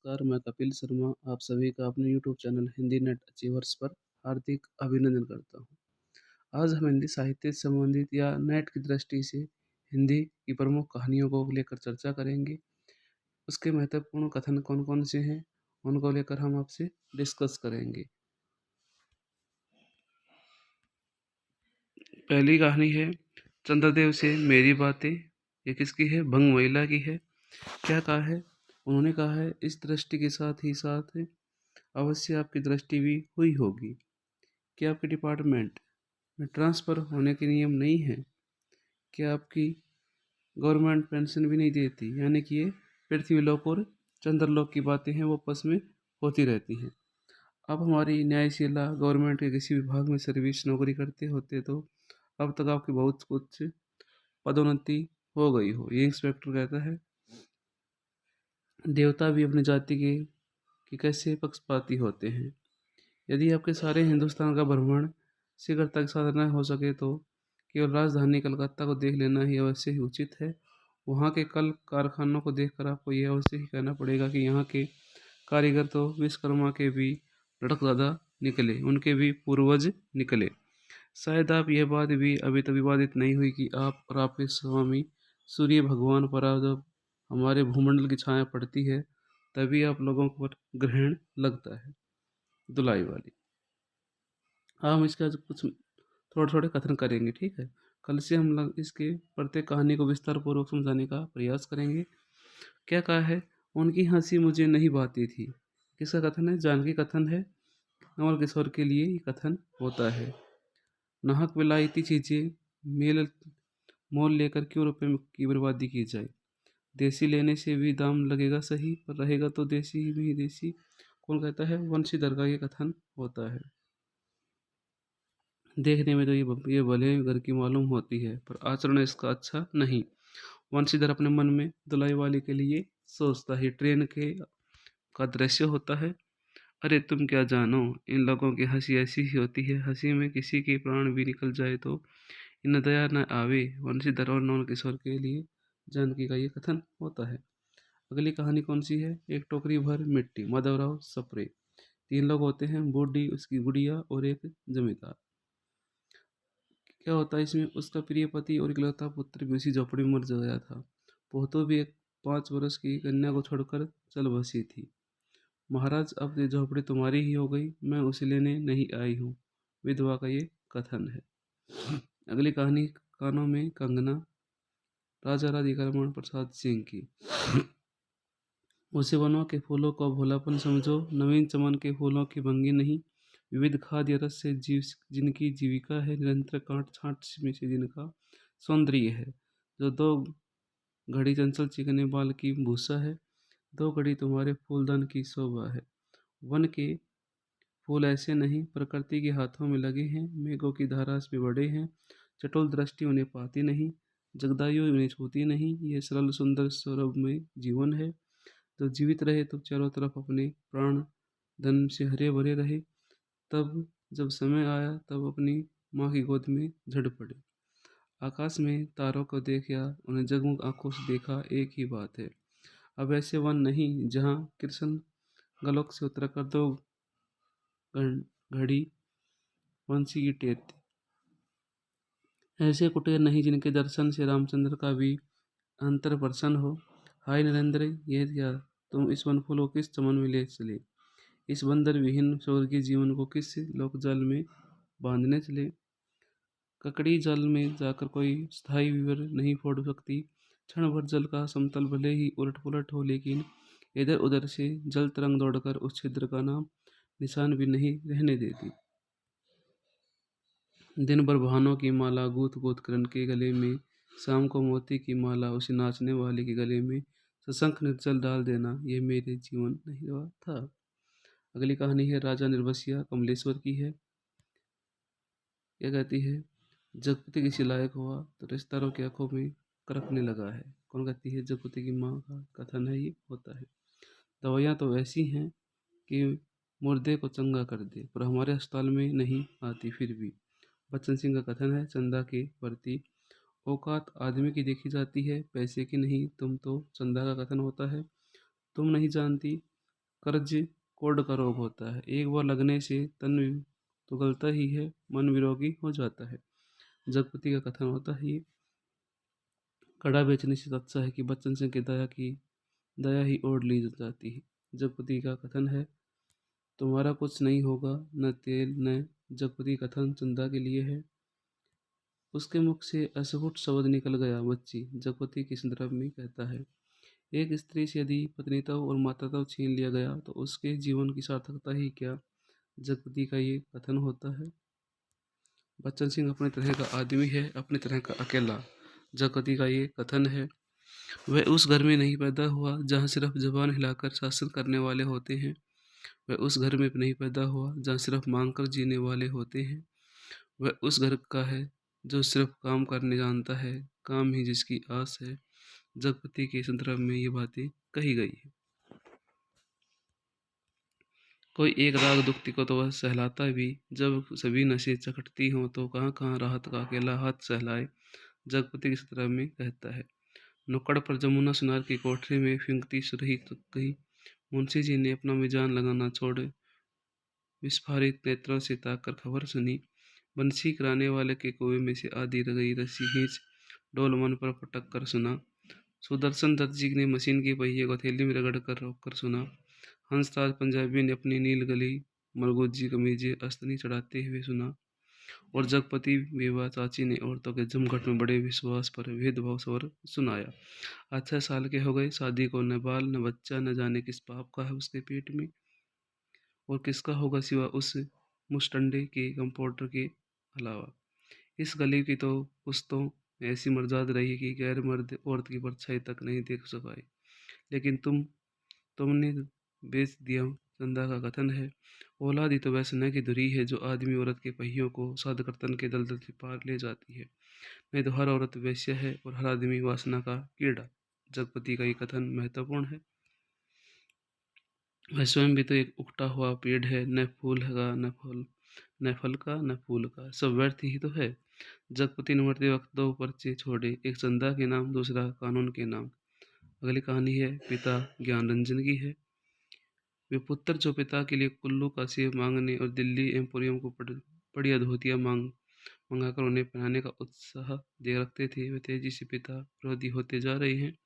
नमस्कार, मैं कपिल शर्मा आप सभी का अपने YouTube channel Hindi net achievers पर हार्दिक अभिनंदन करता हूँ। आज हम हिंदी साहित्य से संबंधित या नेट की दृष्टि से हिंदी की प्रमुख कहानियों को लेकर चर्चा करेंगे। उसके महत्वपूर्ण कथन कौन-कौन से हैं, उनको लेकर हम आपसे डिस्कस करेंगे। पहली कहानी है चंद्रदेव से मेरी बातें। ये किसकी है? भंग महिला की है। क्या कहा है? उन्होंने कहा है इस दृष्टि के साथ ही साथ अवश्य आपकी दृष्टि भी हुई होगी कि आपके डिपार्टमेंट में ट्रांसफ़र होने के नियम नहीं हैं, कि आपकी गवर्नमेंट पेंशन भी नहीं देती, यानी कि ये पृथ्वीलोक और चंद्रलोक की बातें हैं, वो आपस में होती रहती हैं। आप हमारी न्यायशिला गवर्नमेंट के किसी विभाग में सर्विस नौकरी करते होते तो अब तक आपकी बहुत कुछ पदोन्नति हो गई हो, ये इंस्पेक्टर कहता है। देवता भी अपनी जाति के कि कैसे पक्षपाती होते हैं। यदि आपके सारे हिंदुस्तान का भ्रमण शीघ्रता के साथ न हो सके तो केवल राजधानी कलकत्ता को देख लेना ही अवश्य ही उचित है। वहाँ के कल कारखानों को देखकर आपको यह अवश्य ही कहना पड़ेगा कि यहाँ के कारीगर तो विश्वकर्मा के भी लड़कदादा निकले, उनके भी पूर्वज निकले। शायद आप यह बात भी अभी तक विवादित नहीं हुई कि आप और आपके स्वामी सूर्य भगवान पर जब हमारे भूमंडल की छाया पड़ती है तभी आप लोगों पर ग्रहण लगता है। धुलाई वाली। हम इसका आज कुछ थोड़े-थोड़े कथन करेंगे, ठीक है? कल से हम लोग इसके प्रत्येक कहानी को विस्तार पूर्वक समझाने का प्रयास करेंगे। क्या कहा है? उनकी हँसी मुझे नहीं भाती थी। किसका कथन है? जानकी कथन है। कमल किशोर के लिए ये कथन होता है। नाहक विलायती चीज़ें मेल मोल लेकर क्यों रुपए की बर्बादी की जाए? देसी लेने से भी दाम लगेगा सही, पर रहेगा तो देसी में ही देसी। कौन कहता है? वंशीधर का ये कथन होता है। देखने में तो ये भले ही घर की मालूम होती है, पर आचरण इसका अच्छा नहीं। वंशीधर अपने मन में धुलाई वाली के लिए सोचता है। ट्रेन के का दृश्य होता है। अरे तुम क्या जानो, इन लोगों की हंसी ऐसी ही होती है। हंसी में किसी के प्राण भी निकल जाए तो इन दया न आवे। वंशीधर और नौन किशोर के लिए जानकी का ये कथन होता है। अगली कहानी कौन सी है? एक टोकरी भर मिट्टी, माधवराव सप्रे। तीन लोग होते हैं, बूढ़ी, उसकी गुड़िया और एक जमींदार। क्या होता है इसमें? उसका प्रिय पति और इकलौता पुत्र भी उसी झोपड़ी में मर गया था। पोतो भी एक 5 वर्ष की कन्या को छोड़कर चल बसी थी। महाराज अब ये झोपड़ी तुम्हारी ही हो गई, मैं उसे लेने नहीं आई हूँ। विधवा का ये कथन है। अगली कहानी कानों में कंगना, राजा राधिका रमण प्रसाद सिंह की। उसे वनों के फूलों को भोलापन समझो, नवीन चमन के फूलों की भंगी नहीं। विविध खाद्य रस से जीव जिनकी जीविका है, निरंतर काट छांट में से जिनका सौंदर्य है। जो दो घड़ी चंचल चिकने बाल की भूसा है, दो घड़ी तुम्हारे फूलदान की शोभा है। वन के फूल ऐसे नहीं, प्रकृति के हाथों में लगे हैं, मेघों की धारा में बड़े हैं। चटोल दृष्टि उन्हें पाती नहीं, जगदायु उन्हें छूती नहीं। ये सरल सुंदर सौरभ में जीवन है। तो जीवित रहे तो चारों तरफ अपने प्राण धन से हरे भरे रहे। तब जब समय आया तब अपनी माँ की गोद में झड़ पड़े। आकाश में तारों को देख या उन्हें जगमग आंखों से देखा एक ही बात है। अब ऐसे वन नहीं जहाँ कृष्ण गलोक से उतरकर दो घड़ी वंशी की टेर थी। ऐसे कुटीर नहीं जिनके दर्शन से रामचंद्र का भी अंतर प्रसन्न हो। हाय नरेंद्र, ये क्या तुम इस वन फूल को किस चमन में ले चले? इस बंदर विहीन स्वर्गीय जीवन को किस लोक जाल में बांधने चले? ककड़ी जाल में जाकर कोई स्थायी विवर नहीं फोड़ सकती। क्षण भर जल का समतल भले ही उलट पुलट हो, लेकिन इधर उधर से जल तरंग दौड़कर उस छिद्र का नाम निशान भी नहीं रहने देती। दिन भर बहानों की माला गूंथ गूंथ कर के गले में, शाम को मोती की माला उसे नाचने वाले के गले में सशंख निर्जल डाल देना, ये मेरे जीवन नहीं रहा था। अगली कहानी है राजा निर्बसिया कमलेश्वर की है। क्या कहती है? जगपति किसी लायक हुआ तो रिश्तेदारों की आंखों में करकने लगा है। कौन कहती है? जगपति की माँ का कथन है, ये होता है। दवाइयाँ तो ऐसी हैं कि मुर्दे को चंगा कर दे, पर हमारे अस्पताल में नहीं आती फिर भी। बच्चन सिंह का कथन है चंदा के प्रति। औकात आदमी की देखी जाती है, पैसे की नहीं। तुम तो चंदा का कथन होता है। तुम नहीं जानती कर्ज कोढ़ का रोग होता है। एक बार लगने से तन तो गलता ही है, मन विरोगी हो जाता है। जगपति का कथन होता है ये। कड़ा बेचने से तो अच्छा है कि बच्चन सिंह की दया ही ओढ़ ली जाती है। जगपति का कथन है, तुम्हारा कुछ नहीं होगा, न तेल न। जगपति कथन चंदा के लिए है। उसके मुख से अस्फुट शब्द निकल गया, बच्ची। जगपति के संदर्भ में कहता है, एक स्त्री से यदि पत्नीत्व और मातात्व छीन लिया गया तो उसके जीवन की सार्थकता ही क्या। जगपति का ये कथन होता है। बच्चन सिंह अपने तरह का आदमी है, अपनी तरह का अकेला। जगपति का ये कथन है, वह उस घर में नहीं पैदा हुआ जहाँ सिर्फ जबान हिलाकर शासन करने वाले होते हैं। वह उस घर में नहीं पैदा हुआ जहाँ सिर्फ मांग कर जीने वाले होते हैं। वह उस घर का है जो सिर्फ काम करने जानता है, काम ही जिसकी आस है। जगपति के संदर्भ में ये बातें कही गई है। कोई एक राग दुखती को तो वह सहलाता भी, जब सभी नशे चखटती हों तो कहाँ कहाँ राहत का अकेला हाथ सहलाए। जगपति के संदर्भ में कहता है, नुक्कड़ पर जमुना सुनार की कोठरी में फिंकती सुरही तो कही। मुंशी जी ने अपना मिजान लगाना छोड़ विस्फारित नेत्रों से ताक कर खबर सुनी। बंसी कराने वाले के कुएं में से आधी गई रस्सी खींच डोल मन पर पटक कर सुना। सुदर्शन दत्त जी ने मशीन के पहिए को थैली में रगड़ कर रोक कर सुना। हंसराज पंजाबी ने अपनी नील गली मरगोजी कमीजे अस्तनी चढ़ाते हुए सुना। और जगपति बेवा चाची ने औरतों के जमघट में बड़े विश्वास पर भेदभाव स्वर सुनाया। 8 साल के हो गए शादी को, न बाल न बच्चा, न जाने किस पाप का है उसके पेट में, और किसका होगा सिवा उस मुस्टंडे के कंपाउंडर के अलावा। इस गली की तो पुश्तों में ऐसी मर्जाद रही कि गैर मर्द औरत की परछाई तक नहीं देख सकाए। लेकिन तुमने बेच दिया। चंदा का कथन है, औलाद ही तो वैसे न की धुरी है जो आदमी औरत के पहियों को साध कर तन के दलदल से पार ले जाती है। नहीं तो हर औरत वैश्य है और हर आदमी वासना का कीड़ा। जगपति का ये कथन महत्वपूर्ण है। वह स्वयं भी तो एक उगटा हुआ पेड़ है, न फूल का न फल, न फल का न फूल का, सब व्यर्थ ही तो है। जगपति ने मरते वक्त 2 पर्चे छोड़े, एक चंदा के नाम, दूसरा कानून के नाम। अगली कहानी है पिता ज्ञान रंजन की है। वे पुत्र जो पिता के लिए कुल्लू का सेब मांगने और दिल्ली एम्पोरियम को बढ़िया धोतियाँ मंगाकर उन्हें पहनाने का उत्साह दे रखते थे, वे तेजी से पिता विरोधी होते जा रहे हैं।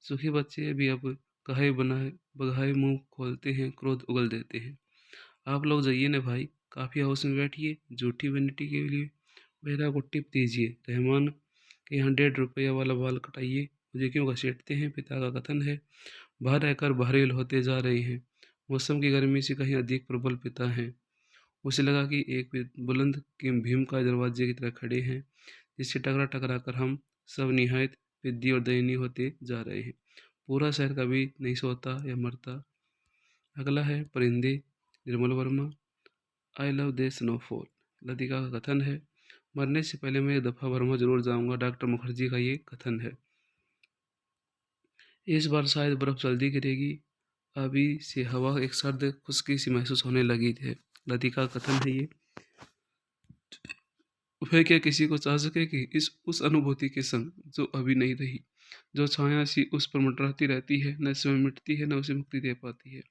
सुखी बच्चे भी अब कहे बनाए बघाए मुंह खोलते हैं, क्रोध उगल देते हैं। आप लोग जाइए ना भाई, काफी हाउस में बैठिए, झूठी वैनिटी के लिए मेरा को टिप दीजिए। रहमान के यहाँ 1.5 रुपया वाला बाल कटाइए, मुझे क्यों घसीटते हैं। पिता का कथन है, बाहर रहकर बहरेल होते जा रहे हैं। मौसम की गर्मी से कहीं अधिक प्रबल पिता हैं। उसे लगा कि एक बुलंद के भीम का दरवाजे की तरह खड़े हैं, जिससे टकरा टकरा कर हम सब निहायत विद्य और दयनीय होते जा रहे हैं। पूरा शहर कभी नहीं सोता या मरता। अगला है Parinde, Nirmal Verma. I love the snowfall. Latika का कथन है, मरने से पहले मैं एक दफ़ा वर्मा जरूर जाऊंगा। डॉक्टर मुखर्जी का ये कथन है। इस बार शायद बर्फ जल्दी गिरेगी। अभी से हवा एक सर्द खुश्की सी महसूस होने लगी है। लतिका का कथन है ये। वह क्या किसी को चाह सके कि इस उस अनुभूति के संग जो अभी नहीं रही, जो छाया सी उस पर मंडराती रहती है, न स्वयं मिटती है न उसे मुक्ति दे पाती है।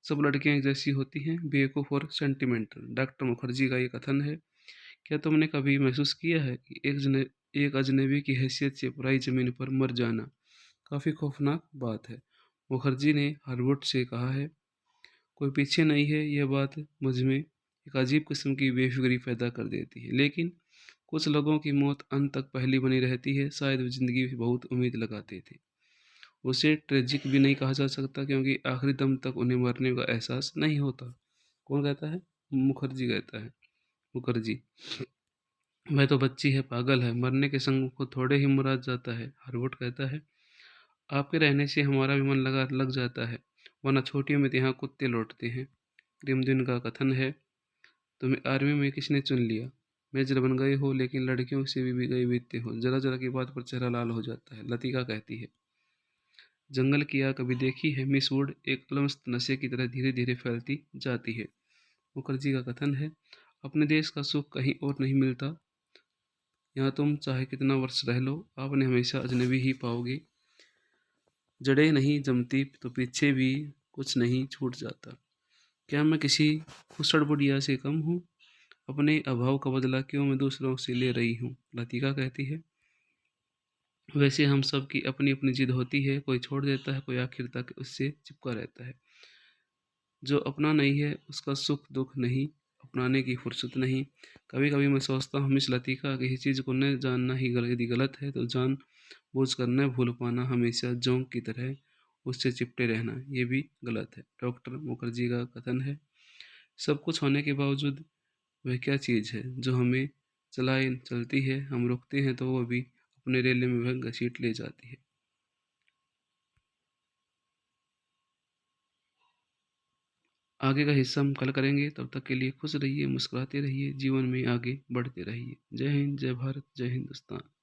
सब लड़कियां एक जैसी होती हैं, बेवकूफ़ और सेंटिमेंटल। डॉक्टर मुखर्जी का ये कथन है, क्या तुमने कभी महसूस किया है कि एक अजनबी की हैसियत से पराई जमीन पर मर जाना काफ़ी खौफनाक बात है। मुखर्जी ने हार्वर्ड से कहा है, कोई पीछे नहीं है। यह बात मुझ में एक अजीब किस्म की बेफिक्री पैदा कर देती है। लेकिन कुछ लोगों की मौत अंत तक पहली बनी रहती है। शायद वे जिंदगी में बहुत उम्मीद लगाते थे। उसे ट्रेजिक भी नहीं कहा जा सकता, क्योंकि आखिरी दम तक उन्हें मरने का एहसास नहीं होता। कौन कहता है? मुखर्जी कहता है। मुखर्जी, वह तो बच्ची है, पागल है, मरने के संग को थोड़े ही मुराद जाता है। हार्वर्ड कहता है, आपके रहने से हमारा भी मन लग जाता है, वरना छोटियों में तो यहाँ कुत्ते लौटते हैं। ग्रिमदिन का कथन है, तुम्हें आर्मी में किसने चुन लिया? मेजर बन गए हो, लेकिन लड़कियों से भी गए बीतते हो। जरा जरा की बात पर चेहरा लाल हो जाता है। लतिका कहती है, जंगल की आग कभी देखी है? मिस वुड एक अलमस्त नशे की तरह धीरे धीरे फैलती जाती है। मुखर्जी का कथन है, अपने देश का सुख कहीं और नहीं मिलता। यहाँ तुम चाहे कितना वर्ष रह लो, आपने हमेशा अजनबी ही पाओगे। जड़ें नहीं जमती तो पीछे भी कुछ नहीं छूट जाता। क्या मैं किसी खुसड़ बुढ़िया से कम हूँ? अपने अभाव का बदला क्यों मैं दूसरों से ले रही हूँ? लतिका कहती है। वैसे हम सब की अपनी अपनी जिद होती है, कोई छोड़ देता है, कोई आखिर तक उससे चिपका रहता है। जो अपना नहीं है उसका सुख दुख नहीं, अपनाने की फुर्सत नहीं। कभी कभी मैं सोचता हूँ मिस लतिका, किसी चीज़ को न जानना ही यदि गलत है तो जान बूझ कर न भूल पाना, हमेशा जोंक की तरह उससे चिपटे रहना, ये भी गलत है। डॉक्टर मुखर्जी का कथन है। सब कुछ होने के बावजूद वह क्या चीज़ है जो हमें चलाए चलती है? हम रुकते हैं तो वो भी अपने रेले में वह घसीट ले जाती है। आगे का हिस्सा हम कल करेंगे। तब तक के लिए खुश रहिए, मुस्कुराते रहिए, जीवन में आगे बढ़ते रहिए। जय हिंद, जय भारत, जय हिंदुस्तान।